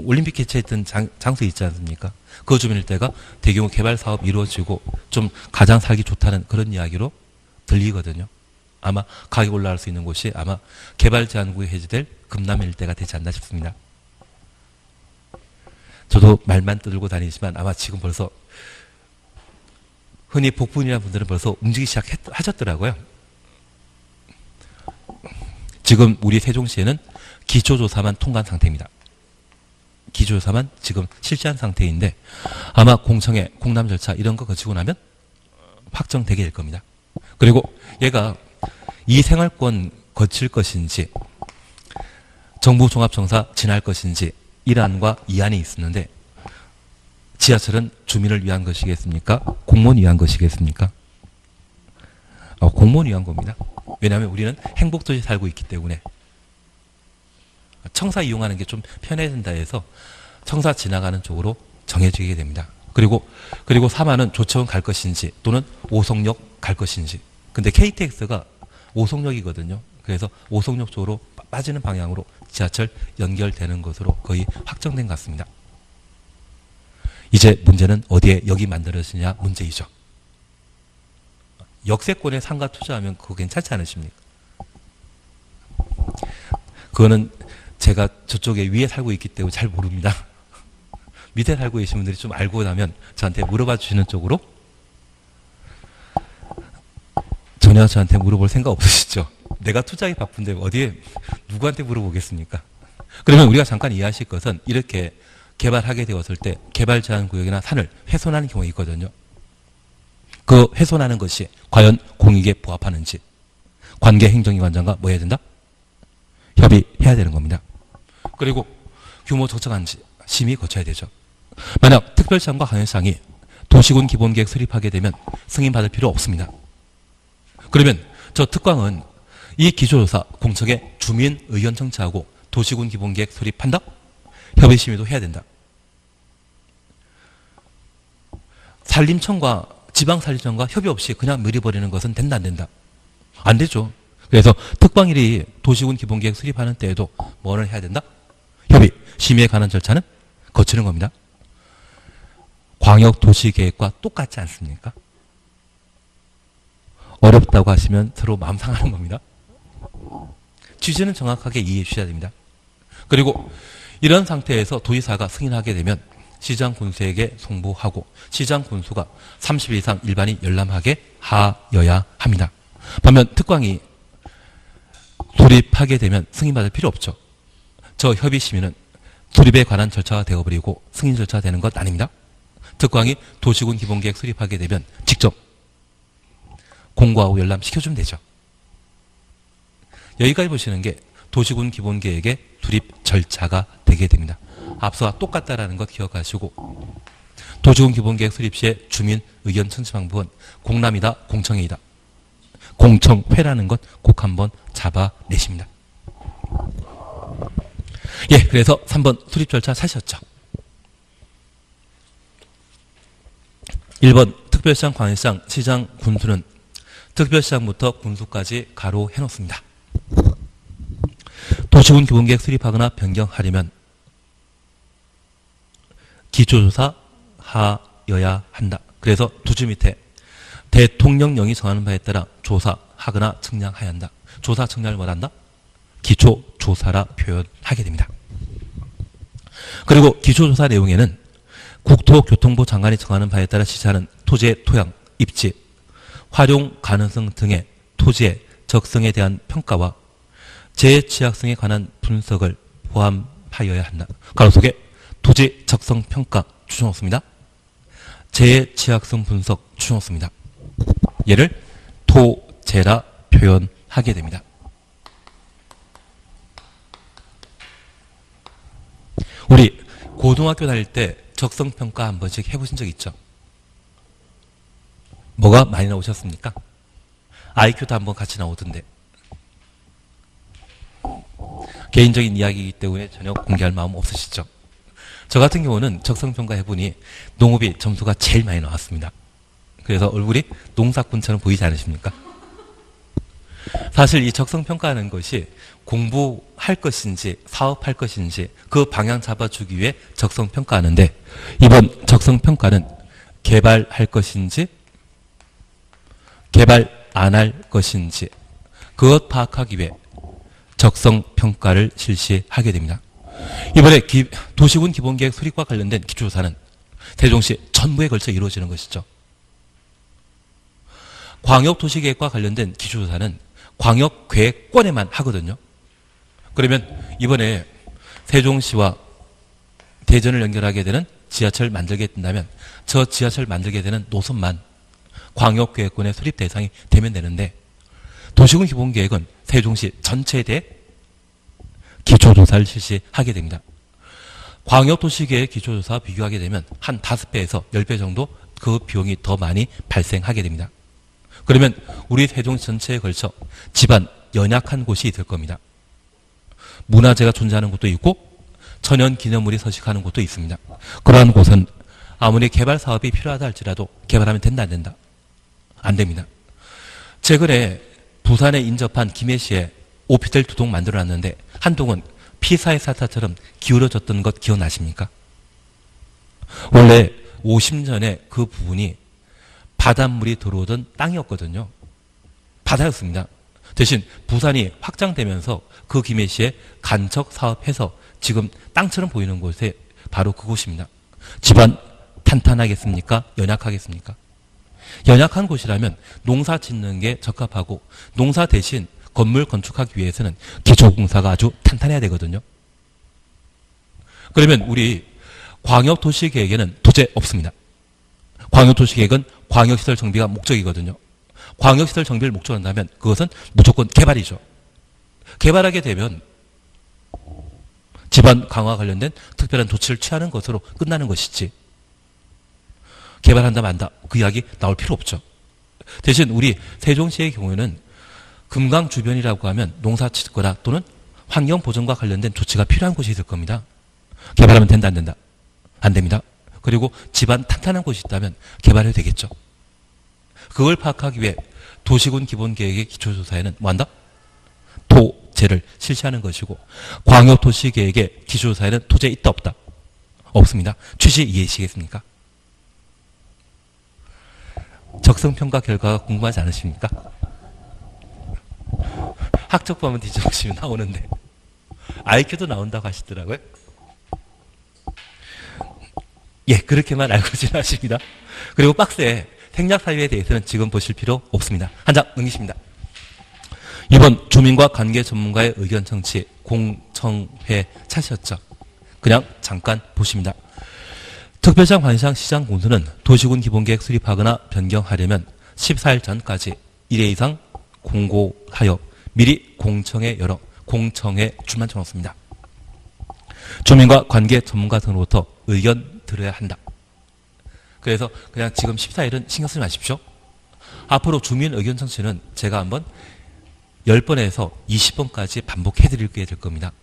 올림픽 개최했던 장소 있지 않습니까? 그 주변 일대가 대규모 개발 사업이 이루어지고 좀 가장 살기 좋다는 그런 이야기로 들리거든요. 아마 가격 올라갈 수 있는 곳이 아마 개발 제한구에 해제될 금남면 일대가 되지 않나 싶습니다. 저도 말만 떠들고 다니지만 아마 지금 벌써 흔히 복분이라는 분들은 벌써 움직이기 시작하셨더라고요. 지금 우리 세종시에는 기초조사만 통과한 상태입니다. 기초조사만 지금 실시한 상태인데 아마 공청회, 공람 절차 이런 거 거치고 나면 확정되게 될 겁니다. 그리고 얘가 이 생활권 거칠 것인지 정부 종합청사 지날 것인지 1안과 2안이 있었는데 지하철은 주민을 위한 것이겠습니까? 공무원 위한 것이겠습니까? 공무원 위한 겁니다. 왜냐하면 우리는 행복도시에 살고 있기 때문에 청사 이용하는 게 좀 편해진다 해서 청사 지나가는 쪽으로 정해지게 됩니다. 그리고 3안은 조처원 갈 것인지 또는 오송역 갈 것인지. 근데 KTX가 오송역이거든요. 그래서 오송역 쪽으로 빠지는 방향으로 지하철 연결되는 것으로 거의 확정된 것 같습니다. 이제 문제는 어디에 역이 만들어지냐 문제이죠. 역세권에 상가 투자하면 그거 괜찮지 않으십니까? 그거는 제가 저쪽에 위에 살고 있기 때문에 잘 모릅니다. 밑에 살고 계신 분들이 좀 알고 나면 저한테 물어봐 주시는 쪽으로 전혀 저한테 물어볼 생각 없으시죠? 내가 투자하기 바쁜데 어디에 누구한테 물어보겠습니까? 그러면 우리가 잠깐 이해하실 것은 이렇게 개발하게 되었을 때 개발 제한 구역이나 산을 훼손하는 경우가 있거든요. 그 훼손하는 것이 과연 공익에 부합하는지 관계 행정기관장과 뭐 해야 된다? 협의해야 되는 겁니다. 그리고 규모 적정한지 심의 거쳐야 되죠. 만약 특별시장과 광역시장이 도시군 기본계획 수립하게 되면 승인받을 필요 없습니다. 그러면 저 특광은 이 기초조사 공청회 주민 의견 청취하고 도시군 기본계획 수립한다? 협의심의도 해야 된다. 산림청과 지방산림청과 협의 없이 그냥 밀어버리는 것은 된다 안 된다? 안 되죠. 그래서 특방일이 도시군 기본계획 수립하는 때에도 뭐를 해야 된다? 협의, 심의에 관한 절차는 거치는 겁니다. 광역도시계획과 똑같지 않습니까? 어렵다고 하시면 서로 마음 상하는 겁니다. 취지는 정확하게 이해해 주셔야 됩니다. 그리고 이런 상태에서 도지사가 승인하게 되면 시장 군수에게 송부하고 시장 군수가 30일 이상 일반이 열람하게 하여야 합니다. 반면 특광이 수립하게 되면 승인받을 필요 없죠. 저 협의 심의는 수립에 관한 절차가 되어버리고 승인 절차가 되는 것 아닙니다. 특광이 도시군 기본계획 수립하게 되면 직접 공고하고 열람시켜주면 되죠. 여기까지 보시는 게 도시군 기본계획의 수립 절차가 되게 됩니다. 앞서와 똑같다라는 것 기억하시고 도시군 기본계획 수립 시에 주민 의견 청취 방법은 공람이다, 공청회이다. 공청회라는 것 꼭 한번 잡아내십니다. 예, 그래서 3번 수립 절차 사셨죠. 1번 특별시장, 광역시장, 시장, 군수는 특별시장부터 군수까지 가로 해놓습니다. 도시군 기본계획 수립하거나 변경하려면 기초조사 하여야 한다. 그래서 두 줄 밑에 대통령령이 정하는 바에 따라 조사하거나 측량해야 한다. 조사 측량을 뭐한다? 기초조사라 표현하게 됩니다. 그리고 기초조사 내용에는 국토교통부 장관이 정하는 바에 따라 시사하는 토지의 토양, 입지, 활용 가능성 등의 토지의 적성에 대한 평가와 재취약성에 관한 분석을 포함하여야 한다. 가로 속에 토지 적성 평가 추천없습니다. 재취약성 분석 추천없습니다. 얘를 토재라 표현하게 됩니다. 우리 고등학교 다닐 때 적성평가 한 번씩 해보신 적 있죠? 뭐가 많이 나오셨습니까? IQ도 한번 같이 나오던데. 개인적인 이야기이기 때문에 전혀 공개할 마음 없으시죠? 저 같은 경우는 적성평가 해보니 농업이 점수가 제일 많이 나왔습니다. 그래서 얼굴이 농사꾼처럼 보이지 않으십니까? 사실 이 적성평가하는 것이 공부할 것인지 사업할 것인지 그 방향 잡아주기 위해 적성평가하는데 이번 적성평가는 개발할 것인지 개발 안 할 것인지 그것 파악하기 위해 적성평가를 실시하게 됩니다. 이번에 도시군 기본계획 수립과 관련된 기초조사는 세종시 전부에 걸쳐 이루어지는 것이죠. 광역도시계획과 관련된 기초조사는 광역계획권에만 하거든요. 그러면 이번에 세종시와 대전을 연결하게 되는 지하철 만들게 된다면 저 지하철 만들게 되는 노선만 광역계획권의 수립 대상이 되면 되는데 도시군 기본계획은 세종시 전체에 대해 기초조사를 실시하게 됩니다. 광역도시계획 기초조사와 비교하게 되면 한 5배에서 10배 정도 그 비용이 더 많이 발생하게 됩니다. 그러면 우리 세종시 전체에 걸쳐 집안 연약한 곳이 있을 겁니다. 문화재가 존재하는 곳도 있고 천연기념물이 서식하는 곳도 있습니다. 그러한 곳은 아무리 개발 사업이 필요하다 할지라도 개발하면 된다 안 된다? 안 됩니다. 최근에 부산에 인접한 김해시에 오피스텔 2동 만들어놨는데 한 동은 피사의 사타처럼 기울어졌던 것 기억나십니까? 원래 50년에 그 부분이 바닷물이 들어오던 땅이었거든요. 바다였습니다. 대신 부산이 확장되면서 그 김해시에 간척 사업해서 지금 땅처럼 보이는 곳에 바로 그곳입니다. 집안 탄탄하겠습니까? 연약하겠습니까? 연약한 곳이라면 농사 짓는 게 적합하고 농사 대신 건물 건축하기 위해서는 기초공사가 아주 탄탄해야 되거든요. 그러면 우리 광역도시계획에는 도저히 없습니다. 광역도시계획은 광역시설 정비가 목적이거든요. 광역시설 정비를 목적으로 한다면 그것은 무조건 개발이죠. 개발하게 되면 집안 강화 관련된 특별한 조치를 취하는 것으로 끝나는 것이지 개발한다 만다 그 이야기 나올 필요 없죠. 대신 우리 세종시의 경우에는 금강 주변이라고 하면 농사 짓거나 또는 환경 보전과 관련된 조치가 필요한 곳이 있을 겁니다. 개발하면 된다, 안 된다? 안 됩니다. 그리고 집안 탄탄한 곳이 있다면 개발해도 되겠죠. 그걸 파악하기 위해 도시군 기본계획의 기초조사에는 뭐한다? 토제를 실시하는 것이고 광역도시계획의 기초조사에는 토제 있다 없다? 없습니다. 취지 이해하시겠습니까? 적성평가 결과가 궁금하지 않으십니까? 학적부 한번 뒤져보시면 나오는데 IQ도 나온다고 하시더라고요. 예, 그렇게만 알고 지나십니다. 그리고 박스에 생략 사유에 대해서는 지금 보실 필요 없습니다. 한 장 넘기십니다. 2번 주민과 관계 전문가의 의견 청취 공청회 차시였죠. 그냥 잠깐 보십니다. 특별시장, 관시장, 시장 공수는 도시군 기본계획 수립하거나 변경하려면 14일 전까지 1회 이상 공고하여 미리 공청회 열어 공청회 줄만 쳐놓습니다. 주민과 관계 전문가 등으로부터 의견 들어야 한다. 그래서 그냥 지금 14일은 신경 쓰지 마십시오. 앞으로 주민 의견 청취는 제가 한번 10번에서 20번까지 반복해드리게 될 겁니다.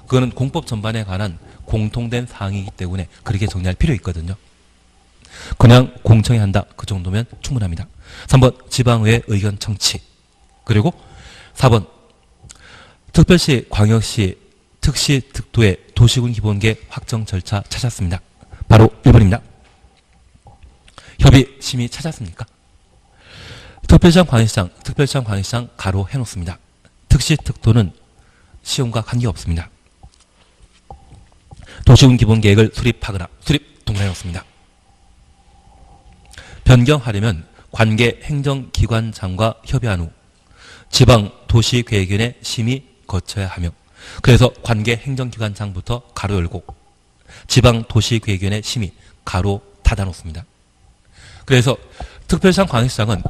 그거는 공법 전반에 관한 공통된 사항이기 때문에 그렇게 정리할 필요 있거든요. 그냥 공청회 한다. 그 정도면 충분합니다. 3번 지방의회 의견 청취. 그리고 4번 특별시, 광역시, 특시, 특도의 도시군 기본계획 확정 절차 찾았습니다. 바로 1번입니다. 협의 심의 찾았습니까? 특별시장, 광역시장 가로 해놓습니다. 특시, 특도는 시험과 관계없습니다. 도시군 기본계획을 수립하거나 수립 동의해놓습니다. 변경하려면 관계 행정기관장과 협의한 후 지방 도시계획위원회 심의 거쳐야 하며 그래서 관계 행정기관장부터 가로 열고 지방 도시계획위원회 심의 가로 닫아놓습니다. 그래서 특별시장, 광역시장은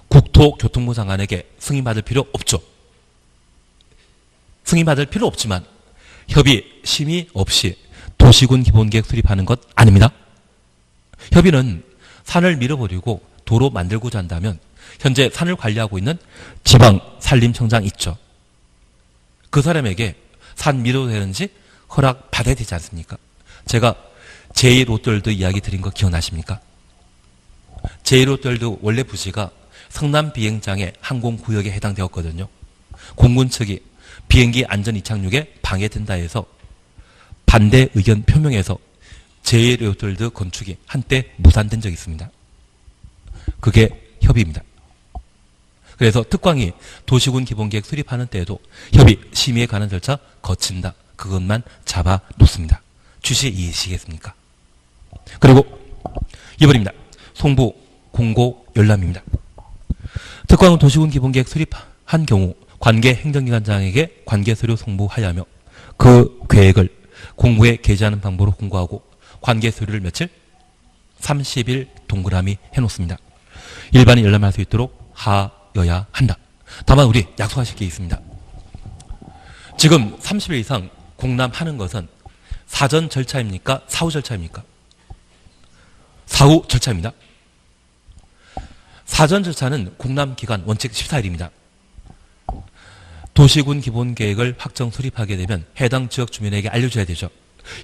국토교통부 장관에게 승인받을 필요 없죠. 승인받을 필요 없지만 협의, 심의 없이 도시군 기본계획 수립하는 것 아닙니다. 협의는 산을 밀어버리고 도로 만들고자 한다면 현재 산을 관리하고 있는 지방 산림청장 있죠. 그 사람에게 산 밀어도 되는지 허락 받아야 되지 않습니까? 제가 제1롯데월드 이야기 드린 거 기억나십니까? 제1롯데월드 원래 부지가 성남 비행장의 항공구역에 해당되었거든요. 공군 측이 비행기 안전 이착륙에 방해된다 해서 반대 의견 표명해서 제1롯데월드 건축이 한때 무산된 적이 있습니다. 그게 협의입니다. 그래서 특광이 도시군 기본계획 수립하는 때에도 협의, 심의에 관한 절차 거친다. 그것만 잡아 놓습니다. 취지 이해하시겠습니까? 그리고 2번입니다. 송부, 공고, 열람입니다. 특광은 도시군 기본계획 수립한 경우 관계 행정기관장에게 관계서류 송부하여 하며 그 계획을 공부에 게재하는 방법으로 공고하고 관계서류를 며칠? 30일 동그라미 해놓습니다. 일반인 열람할 수 있도록 하여야 한다. 다만 우리 약속하실 게 있습니다. 지금 30일 이상 공람하는 것은 사전 절차입니까? 사후 절차입니까? 사후 절차입니다. 사전 절차는 공람기간 원칙 14일입니다. 도시군 기본계획을 확정 수립하게 되면 해당 지역 주민에게 알려줘야 되죠.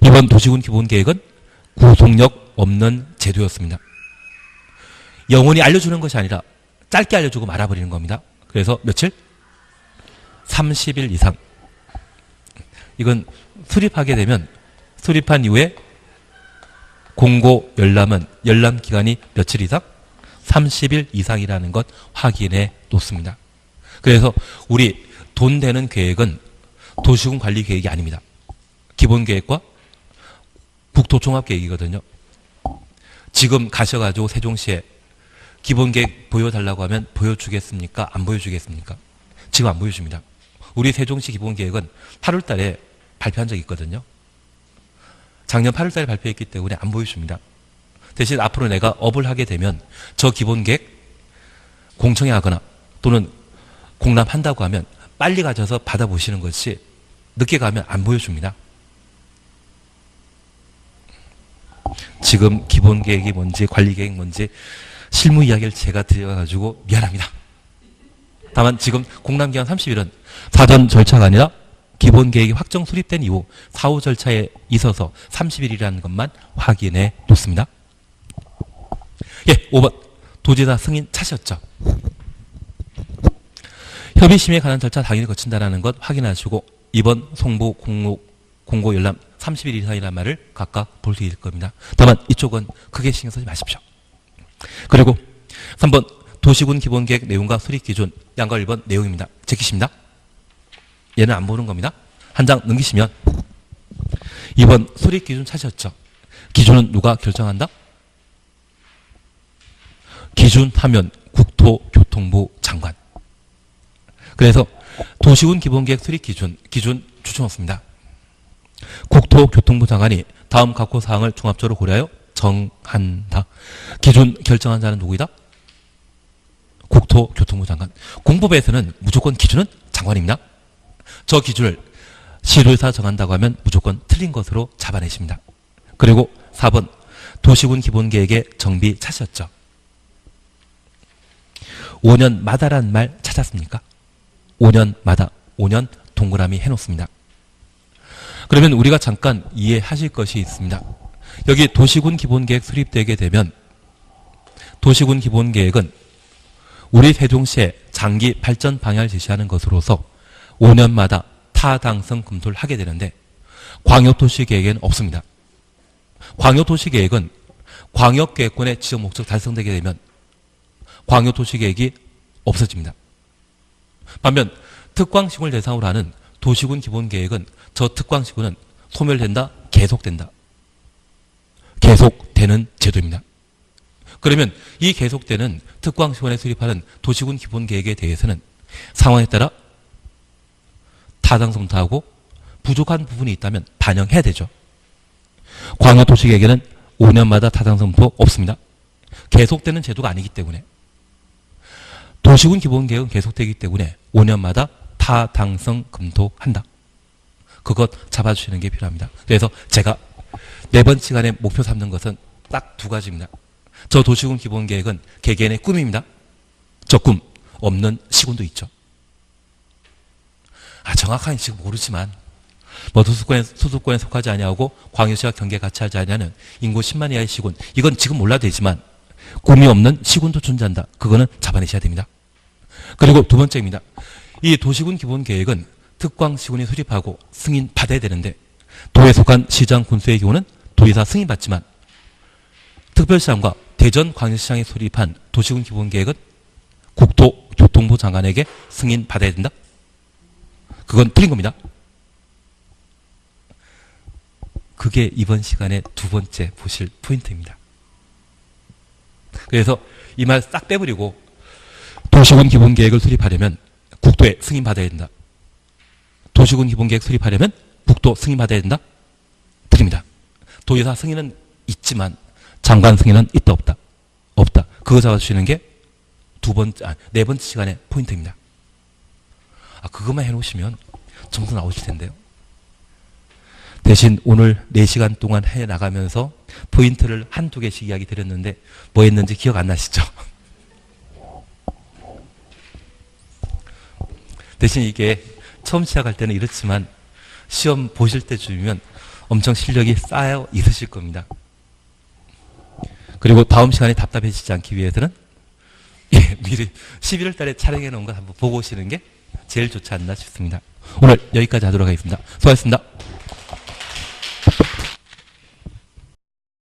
이번 도시군 기본계획은 구속력 없는 제도였습니다. 영원히 알려주는 것이 아니라 짧게 알려주고 말아버리는 겁니다. 그래서 며칠? 30일 이상. 이건 수립하게 되면 수립한 이후에 공고 열람은 열람 기간이 며칠 이상? 30일 이상이라는 것 확인해 놓습니다. 그래서 우리 돈 되는 계획은 도시군 관리 계획이 아닙니다. 기본계획과 국토종합계획이거든요. 지금 가셔가지고 세종시에 기본계획 보여달라고 하면 보여주겠습니까? 안 보여주겠습니까? 지금 안 보여줍니다. 우리 세종시 기본계획은 8월 달에 발표한 적이 있거든요. 작년 8월 달에 발표했기 때문에 안 보여줍니다. 대신 앞으로 내가 업을 하게 되면 저 기본계획 공청회 하거나 또는 공람한다고 하면 빨리 가셔서 받아보시는 것이 늦게 가면 안 보여줍니다. 지금 기본계획이 뭔지 관리계획 뭔지 실무 이야기를 제가 드려가지고 미안합니다. 다만 지금 공람기간 30일은 사전 절차가 아니라 기본 계획이 확정 수립된 이후 사후 절차에 있어서 30일이라는 것만 확인해 놓습니다. 예, 5번. 도지사 승인 차셨죠? 협의심에 관한 절차 당연히 거친다는 것 확인하시고 2번 송부 공고 열람 30일 이상이라는 말을 각각 볼 수 있을 겁니다. 다만 이쪽은 크게 신경 쓰지 마십시오. 그리고 3번 도시군 기본계획 내용과 수립기준 양과 1번 내용입니다. 제끼십니다. 얘는 안 보는 겁니다. 한 장 넘기시면 2번 수립기준 찾으셨죠? 기준은 누가 결정한다? 기준하면 국토교통부 장관. 그래서 도시군 기본계획 수립기준, 기준 추천없습니다. 국토교통부 장관이 다음 각호 사항을 종합적으로 고려하여 정한다. 기준 결정한 자는 누구이다? 국토교통부 장관. 공법에서는 무조건 기준은 장관입니다. 저 기준을 시도에서 정한다고 하면 무조건 틀린 것으로 잡아내십니다. 그리고 4번 도시군 기본계획의 정비 찾으셨죠? 5년마다라는 말 찾았습니까? 5년마다 5년 동그라미 해놓습니다. 그러면 우리가 잠깐 이해하실 것이 있습니다. 여기 도시군 기본계획 수립되게 되면 도시군 기본계획은 우리 세종시의 장기 발전 방향을 제시하는 것으로서 5년마다 타당성 검토를 하게 되는데 광역도시계획에는 없습니다. 광역도시계획은 광역계획권의 지적 목적 달성되게 되면 광역도시계획이 없어집니다. 반면 특광시군을 대상으로 하는 도시군 기본계획은 저 특광시군은 소멸된다, 계속된다. 계속되는 제도입니다. 그러면 이 계속되는 특광시군에 수립하는 도시군 기본계획에 대해서는 상황에 따라 타당성 검토하고 부족한 부분이 있다면 반영해야 되죠. 광역도시계획에는 5년마다 타당성 검토 없습니다. 계속되는 제도가 아니기 때문에. 도시군 기본계획은 계속되기 때문에 5년마다 타당성 검토한다. 그것 잡아주시는 게 필요합니다. 그래서 제가 4번 시간에 목표 삼는 것은 딱 2가지입니다. 저 도시군 기본계획은 개개인의 꿈입니다. 저 꿈 없는 시군도 있죠. 정확하게 지금 모르지만 수도권에 속하지 아니하고 광역시와 경계 같이 하지 아니하는 인구 10만 이하의 시군, 이건 지금 몰라도 되지만 꿈이 없는 시군도 존재한다. 그거는 잡아내셔야 됩니다. 그리고 2번째입니다. 이 도시군 기본계획은 특광시군이 수립하고 승인 받아야 되는데 도에 속한 시장 군수의 경우는 도의사 승인 받지만 특별시장과 대전광역시장이 수립한 도시군 기본계획은 국토교통부 장관에게 승인 받아야 된다. 그건 틀린 겁니다. 그게 이번 시간에 2번째 보실 포인트입니다. 그래서 이 말 싹 빼버리고 도시군 기본계획을 수립하려면 국토에 승인받아야 된다. 도시군 기본계획 수립하려면 국토 승인받아야 된다. 드립니다. 도의사 승인은 있지만 장관 승인은 있다 없다? 없다. 그거 잡아주시는 게 4번째 시간의 포인트입니다. 그것만 해놓으시면 점수 나오실 텐데요. 대신 오늘 4시간 동안 해나가면서 포인트를 1~2개씩 이야기 드렸는데 뭐 했는지 기억 안 나시죠? 대신 이게 처음 시작할 때는 이렇지만 시험 보실 때쯤이면 엄청 실력이 쌓여 있으실 겁니다. 그리고 다음 시간에 답답해지지 않기 위해서는 미리 11월 달에 촬영해 놓은 거 한번 보고 오시는 게 제일 좋지 않나 싶습니다. 오늘 여기까지 하도록 하겠습니다. 수고하셨습니다.